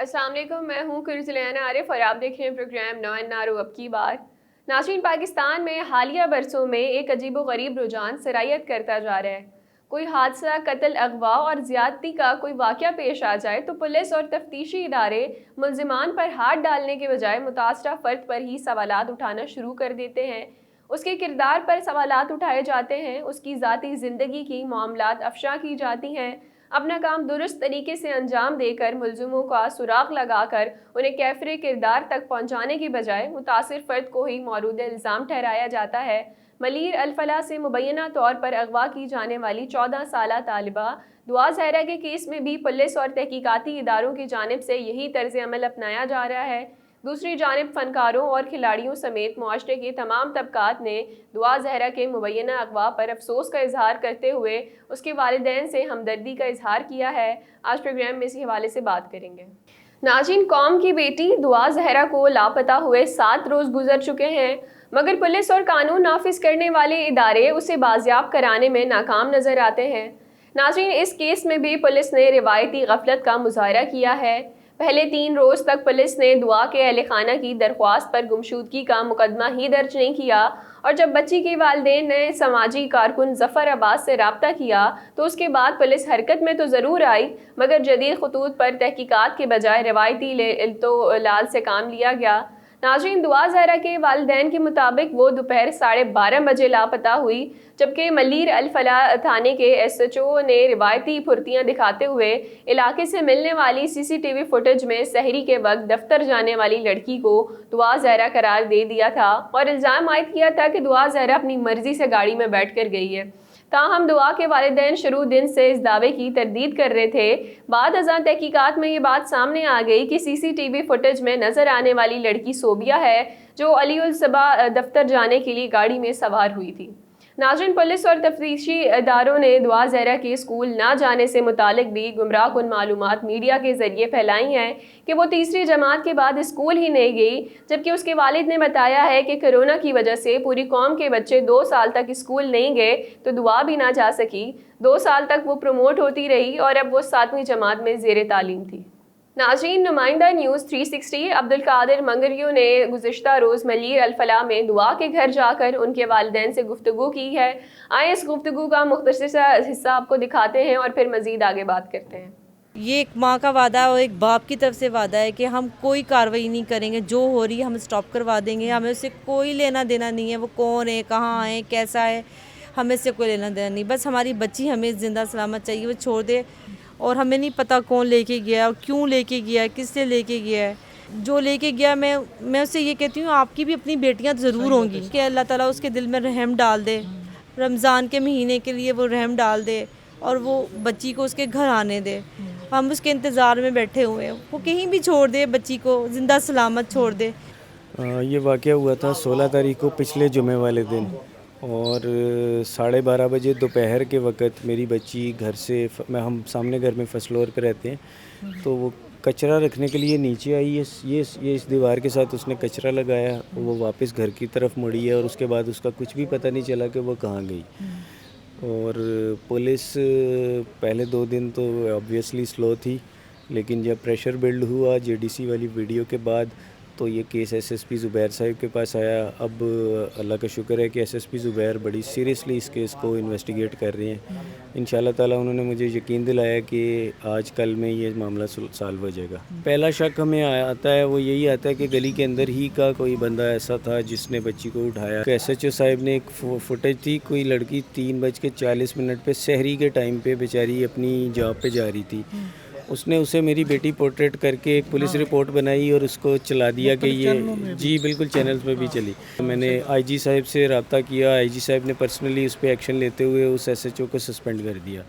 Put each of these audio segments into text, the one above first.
अस्सलाम वालेकुम, मैं हूँ कुर्जलियाना आरिफ और आप देख रहे हैं प्रोग्राम नौ नारो अब की बात। नाज़रीन, पाकिस्तान में हालिया बरसों में एक अजीबोगरीब रुझान सरायत करता जा रहा है। कोई हादसा, कत्ल, अगवा और ज़्यादती का कोई वाक़या पेश आ जाए तो पुलिस और तफ्तीशी इदारे मुल्ज़िमान पर हाथ डालने के बजाय मुतासरा फ़र्द पर ही सवालात उठाना शुरू कर देते हैं। उसके किरदार पर सवालात उठाए जाते हैं, उसकी ज़ाती ज़िंदगी की मामलात अफशा की जाती हैं। अपना काम दुरुस्त तरीके से अंजाम देकर मुलज़िमों का सुराग लगाकर उन्हें कैफरे किरदार तक पहुँचाने की बजाय मुतासिर फ़र्द को ही मौरूद इल्ज़ाम ठहराया जाता है। मलीर अल-फलाह से मुबैना तौर पर अगवा की जाने वाली 14 साला तालिबा दुआ ज़हरा के केस में भी पुलिस और तहकीकाती इदारों की जानिब से यही तर्ज़ अमल अपनाया जा रहा है। दूसरी जानिब फ़नकारों और खिलाड़ियों समेत मुआशरे के तमाम तबकात ने दुआ ज़हरा के मुबैना अगवा पर अफसोस का इजहार करते हुए उसके वालिदैन से हमदर्दी का इजहार किया है। आज प्रोग्राम में इसी हवाले से बात करेंगे। नाज़रीन, कौम की बेटी दुआ ज़हरा को लापता हुए 7 रोज़ गुजर चुके हैं, मगर पुलिस और कानून नाफिज करने वाले इदारे उसे बाजियाब कराने में नाकाम नज़र आते हैं। नाज़रीन, इस केस में भी पुलिस ने रिवायती गफलत का मुजाहरा किया है। पहले 3 रोज़ तक पुलिस ने दुआ के अहल खाना की दरख्वास्त पर गुमशुदगी का मुकदमा ही दर्ज नहीं किया, और जब बच्ची के वालिदैन ने समाजी कारकुन ज़फ़र अब्बास से रब्ता किया तो उसके बाद पुलिस हरकत में तो ज़रूर आई, मगर जदीद खतूत पर तहकीकात के बजाय रवायती लाल से काम लिया गया। नाज़रीन, दुआ ज़हरा के वालिदैन के मुताबिक वो दोपहर 12:30 बजे लापता हुई, जबकि मलीर अल-फलाह थाने के SHO ने रिवायती फुर्तियाँ दिखाते हुए इलाके से मिलने वाली CCTV फुटेज में सहरी के वक्त दफ्तर जाने वाली लड़की को दुआ ज़हरा करार दे दिया था और इल्ज़ाम आयद किया था कि दुआ ज़हरा अपनी मर्जी से गाड़ी में बैठ कर गई है। ताहम दुआ के वालिदैन शुरू दिन से इस दावे की तरदीद कर रहे थे। बाद अज़ां तहकीकात में ये बात सामने आ गई कि CCTV फुटेज में नज़र आने वाली लड़की सोबिया है, जो अली उल सबा दफ्तर जाने के लिए गाड़ी में सवार हुई थी। नाज़रीन, पुलिस और तफ्तीशी इदारों ने दुआ ज़हरा के स्कूल ना जाने से मुतालिक भी गुमराह कुन मालूमात मीडिया के ज़रिए फैलाई हैं कि वो तीसरी जमात के बाद स्कूल ही नहीं गई, जबकि उसके वालिद ने बताया है कि कोरोना की वजह से पूरी कौम के बच्चे 2 साल तक स्कूल नहीं गए तो दुआ भी ना जा सकी। 2 साल तक वो प्रमोट होती रही और अब वो 7वीं जमात में ज़ेरे तालीम थी। नाज़रीन, नुमाइंदा न्यूज़ 360 अब्दुल कादिर मंगरियो ने गुज़िश्ता रोज़ मलीर अल-फलाह में दुआ के घर जाकर उनके वालिदैन से गुफ्तगू की है। आए इस गुफ्तगू का मुख्तसर हिस्सा आपको दिखाते हैं और फिर मज़ीद आगे बात करते हैं। ये एक माँ का वादा और एक बाप की तरफ से वादा है कि हम कोई कार्रवाई नहीं करेंगे, जो हो रही है हम स्टॉप करवा देंगे। हमें उससे कोई लेना देना नहीं है, वो कौन है, कहाँ है, कैसा है, हमें इससे कोई लेना देना नहीं। बस हमारी बच्ची हमें ज़िंदा सलामत चाहिए, वो छोड़ दे। और हमें नहीं पता कौन लेके गया और क्यों लेके गया, किससे लेके गया है। जो लेके गया, मैं उससे ये कहती हूँ आपकी भी अपनी बेटियाँ ज़रूर होंगी कि अल्लाह ताला उसके दिल में रहम डाल दे, रमज़ान के महीने के लिए वो रहम डाल दे और वो बच्ची को उसके घर आने दे। हम उसके इंतज़ार में बैठे हुए हैं, वो कहीं भी छोड़ दे, बच्ची को ज़िंदा सलामत छोड़ दे। ये वाक़या हुआ था 16 तारीख को, पिछले जुमे वाले दिन, और 12:30 बजे दोपहर के वक़्त मेरी बच्ची घर से हम सामने घर में फर्स्ट फ्लोर पे रहते हैं, तो वो कचरा रखने के लिए नीचे आई है। ये इस दीवार के साथ उसने कचरा लगाया, वो वापस घर की तरफ मुड़ी है और उसके बाद उसका कुछ भी पता नहीं चला कि वो कहाँ गई। और पुलिस पहले 2 दिन तो ऑब्वियसली स्लो थी, लेकिन जब प्रेशर बिल्ड हुआ JDC वाली वीडियो के बाद तो ये केस SSP ज़ुबैर साहिब के पास आया। अब अल्लाह का शुक्र है कि SSP ज़ुबैर बड़ी सीरियसली इस केस को इन्वेस्टिगेट कर रहे हैं। इंशाल्लाह ताला उन्होंने मुझे यकीन दिलाया कि आज कल में ये मामला सॉल्व हो जाएगा। पहला शक हमें आता है, वो यही आता है कि गली के अंदर ही का कोई बंदा ऐसा था जिसने बच्ची को उठाया। SHO साहिब ने एक फुटेज थी, कोई लड़की 3:40 पे सहरी के टाइम पे बेचारी अपनी जॉब पे जा रही थी, उसने उसे मेरी बेटी पोर्ट्रेट करके एक पुलिस रिपोर्ट बनाई और उसको चला दिया कि ये जी बिल्कुल चैनल्स में भी चली। मैंने IG साहब से रब्ता किया, IG साहब ने पर्सनली उस पर एक्शन लेते हुए उस SHO को सस्पेंड कर दिया।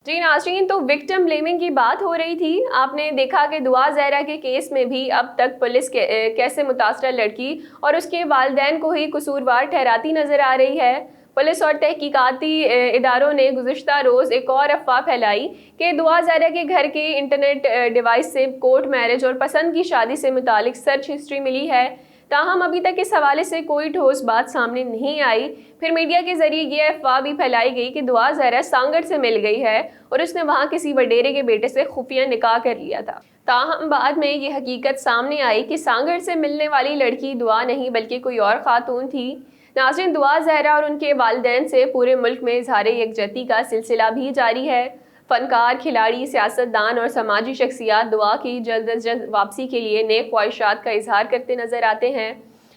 जी नाज़रीन, तो विक्टिम ब्लेमिंग की बात हो रही थी। आपने देखा कि दुआ ज़हरा के केस में भी अब तक पुलिस कैसे मुतासरा लड़की और उसके वालिदैन को ही कसूरवार ठहराती नज़र आ रही है। पुलिस और तहकीकाती इदारों ने गुज़िश्ता रोज़ एक और अफवाह फैलाई कि दुआ ज़हरा के घर के इंटरनेट डिवाइस से कोर्ट मैरिज और पसंद की शादी से मुतालिक सर्च हिस्ट्री मिली है। ताहम अभी तक इस हवाले से कोई ठोस बात सामने नहीं आई। फिर मीडिया के जरिए ये अफवाह भी फैलाई गई कि दुआ ज़हरा सांगड़ से मिल गई है और उसने वहाँ किसी वडेरे के बेटे से खुफिया निकाह कर लिया था। تاہم بعد میں یہ حقیقت سامنے آئی کہ سانگڑ سے ملنے والی لڑکی دعا نہیں بلکہ کوئی اور خاتون تھی۔ ناظرین، دعا زہرا اور ان کے والدین سے پورے ملک میں اظہار یکجہتی کا سلسلہ بھی جاری ہے۔ فنکار، کھلاڑی، سیاستدان اور سماجی شخصیات دعا کی جلد از جلد واپسی کے لیے نیک خواہشات کا اظہار کرتے نظر آتے ہیں۔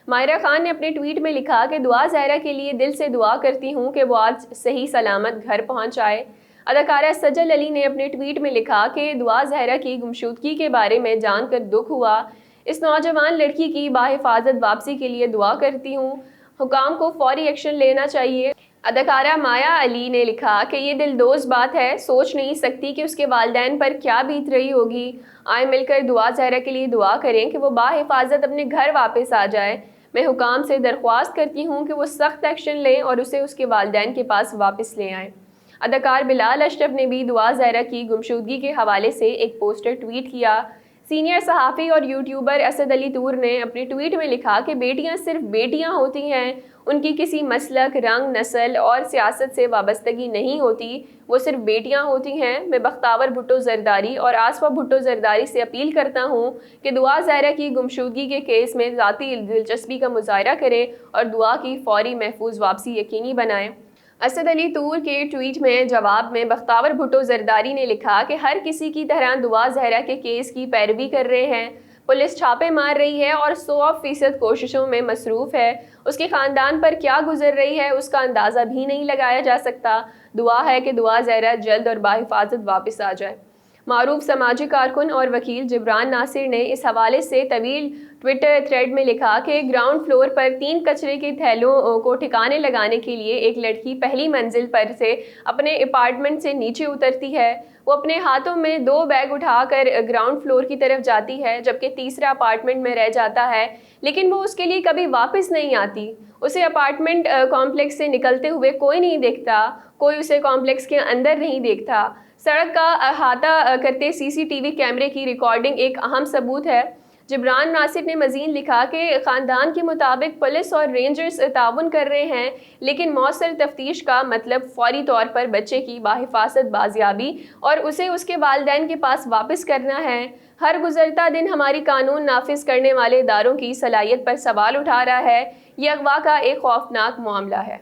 ماہرہ خان نے اپنے ٹویٹ میں لکھا کہ دعا زہرا کے لیے دل سے دعا کرتی ہوں کہ وہ آج صحیح سلامت گھر پہنچ جائے۔ اداکارہ سجل علی نے اپنے ٹویٹ میں لکھا کہ دعا زہرا کی گمشدگی کے بارے میں جان کر دکھ ہوا۔ اس نوجوان لڑکی کی باحفاظت واپسی کے لیے دعا کرتی ہوں۔ حکام کو فوری ایکشن لینا چاہیے۔ اداکارہ مایا علی نے لکھا کہ یہ دلدوز بات ہے، سوچ نہیں سکتی کہ اس کے والدین پر کیا بیت رہی ہوگی۔ آئے مل کر دعا زہرا کے لیے دعا کریں کہ وہ باحفاظت اپنے گھر واپس آ جائے۔ میں حکام سے درخواست کرتی ہوں کہ وہ سخت ایکشن لیں اور اسے اس کے والدین کے پاس واپس لے آئیں۔ اداکار بلال اشرف نے بھی دعا زہرا کی گمشدگی کے حوالے سے ایک پوسٹر ٹویٹ کیا۔ سینئر صحافی اور یوٹیوبر اسد علی طور نے اپنے ٹویٹ میں لکھا کہ بیٹیاں صرف بیٹیاں ہوتی ہیں، ان کی کسی مسلک، رنگ، نسل اور سیاست سے وابستگی نہیں ہوتی، وہ صرف بیٹیاں ہوتی ہیں۔ میں بختیار بھٹو زرداری اور آصفہ بھٹو زرداری سے اپیل کرتا ہوں کہ دعا زہرا کی گمشدگی کے کیس میں ذاتی دلچسپی کا مظاہرہ کریں اور دعا کی فوری محفوظ واپسی یقینی بنائیں۔ اسد علی طور کے ٹویٹ میں جواب میں بختیار بھٹو زرداری نے لکھا کہ ہر کسی کی طرح دعا زہرا کے کیس کی پیروی کر رہے ہیں۔ پولیس چھاپے مار رہی ہے اور 100% کوششوں میں مصروف ہے۔ اس کے خاندان پر کیا گزر رہی ہے اس کا اندازہ بھی نہیں لگایا جا سکتا۔ دعا ہے کہ دعا زہرا جلد اور باحفاظت واپس آ جائے۔ معروف سماجی کارکن اور وکیل جبران ناصر نے اس حوالے سے طویل ٹویٹر تھریڈ میں لکھا کہ گراؤنڈ فلور پر 3 کچرے کے تھیلوں کو ٹھکانے لگانے کے لیے ایک لڑکی پہلی منزل پر سے اپنے اپارٹمنٹ سے نیچے اترتی ہے۔ وہ اپنے ہاتھوں میں 2 بیگ اٹھا کر گراؤنڈ فلور کی طرف جاتی ہے، جبکہ تیسرا اپارٹمنٹ میں رہ جاتا ہے، لیکن وہ اس کے لیے کبھی واپس نہیں آتی۔ اسے اپارٹمنٹ کمپلیکس سے نکلتے ہوئے کوئی نہیں دیکھتا، کوئی اسے کمپلیکس کے اندر نہیں دیکھتا۔ سڑک کا احاطہ کرتے CCTV کیمرے کی ریکارڈنگ ایک اہم ثبوت ہے۔ جبران ناصر نے مزید لکھا کہ خاندان کے مطابق پولیس اور رینجرز تعاون کر رہے ہیں، لیکن مؤثر تفتیش کا مطلب فوری طور پر بچے کی باحفاظت بازیابی اور اسے اس کے والدین کے پاس واپس کرنا ہے۔ ہر گزرتا دن ہماری قانون نافذ کرنے والے اداروں کی صلاحیت پر سوال اٹھا رہا ہے۔ یہ اغوا کا ایک خوفناک معاملہ ہے۔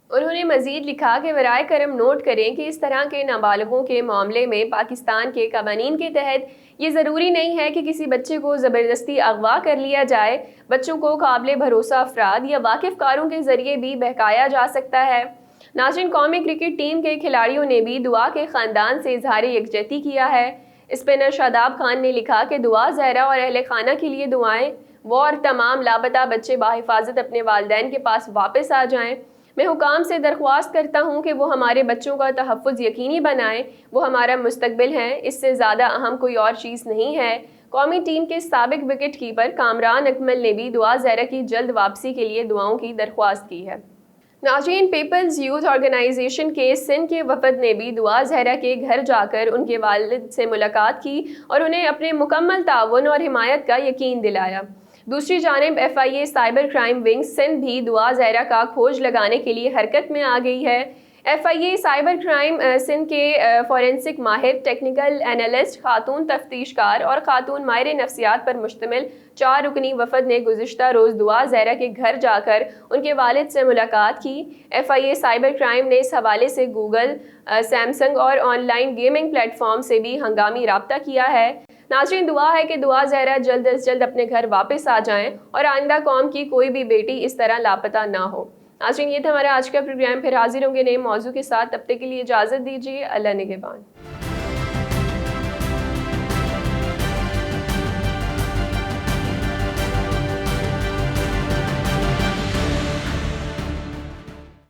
انہوں نے مزید لکھا کہ برائے کرم نوٹ کریں کہ اس طرح کے نابالغوں کے معاملے میں پاکستان کے قوانین کے تحت یہ ضروری نہیں ہے کہ کسی بچے کو زبردستی اغوا کر لیا جائے۔ بچوں کو قابل بھروسہ افراد یا واقف کاروں کے ذریعے بھی بہکایا جا سکتا ہے۔ ناظرین، قومی کرکٹ ٹیم کے کھلاڑیوں نے بھی دعا کے خاندان سے اظہار یکجہتی کیا ہے۔ اسپنر شاداب خان نے لکھا کہ دعا زہرا اور اہل خانہ کے لیے دعائیں، وہ اور تمام لاپتہ بچے باحفاظت اپنے والدین کے پاس واپس آ جائیں۔ میں حکام سے درخواست کرتا ہوں کہ وہ ہمارے بچوں کا تحفظ یقینی بنائیں، وہ ہمارا مستقبل ہیں، اس سے زیادہ اہم کوئی اور چیز نہیں ہے۔ قومی ٹیم کے سابق وکٹ کیپر کامران اکمل نے بھی دعا زہرا کی جلد واپسی کے لیے دعاؤں کی درخواست کی ہے۔ ناظرین، پیپلز یوتھ آرگنائزیشن کے سندھ کے وفد نے بھی دعا زہرا کے گھر جا کر ان کے والد سے ملاقات کی اور انہیں اپنے مکمل تعاون اور حمایت کا یقین دلایا۔ دوسری جانب FIA cyber crime wing Sindh بھی دعا زہرا کا کھوج لگانے کے لیے حرکت میں آ گئی ہے۔ FIA سائبر کرائم سندھ کے فورینسک ماہر، ٹیکنیکل اینالسٹ، خاتون تفتیش کار اور خاتون ماہر نفسیات پر مشتمل 4 رکنی وفد نے گزشتہ روز دعا زہرا کے گھر جا کر ان کے والد سے ملاقات کی۔ FIA سائبر کرائم نے اس حوالے سے گوگل، سیمسنگ اور on line gaming plate form سے بھی ہنگامی رابطہ کیا ہے۔ ناظرین، دعا ہے کہ دعا زہرا جلد از جلد اپنے گھر واپس آ جائیں اور آئندہ قوم کی کوئی بھی بیٹی اس طرح لاپتہ نہ ہو۔ ناظرین، یہ تھا ہمارا آج کا پروگرام، پھر حاضر ہوں گے نئے موضوع کے ساتھ، تب تک کے لیے اجازت دیجیے۔ اللہ نگہبان۔